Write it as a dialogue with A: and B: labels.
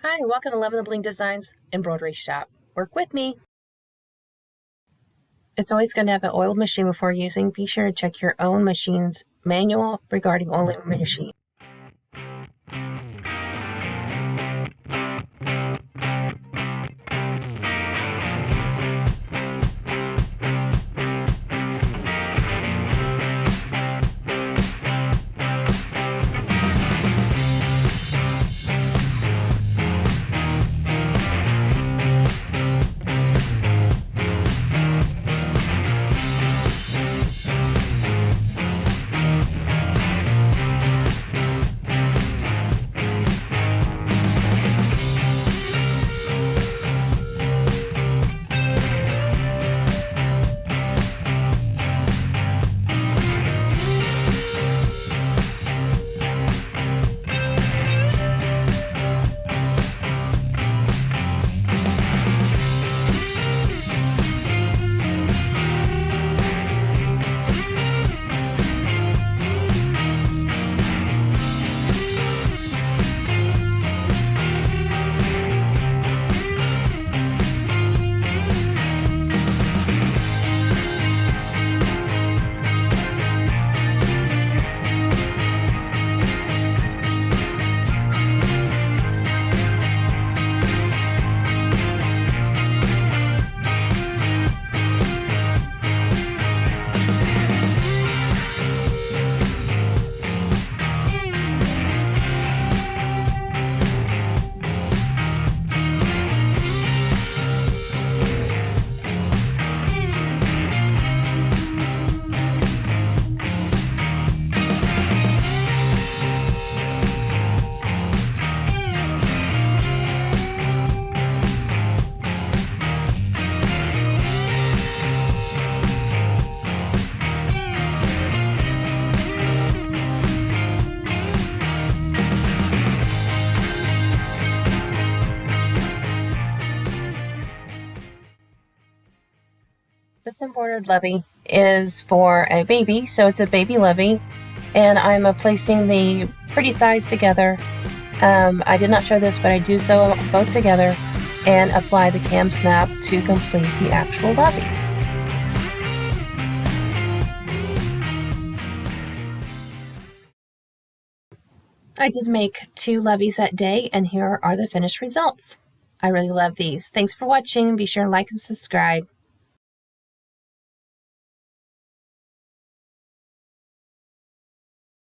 A: Hi, welcome to Lovintheblindesigns embroidery shop. Work with me. It's always good to have an oiled machine before using. Be sure to check your own machine's manual regarding oiling machine. This embroidered lovey is for a baby, so it's a baby lovey, and I'm placing the pretty size together. I did not show this, but I do sew both together and apply the cam snap to complete the actual lovey. I did make 2 loveys that day, and here are the finished results. I really love these. Thanks for watching. Be sure to like and subscribe.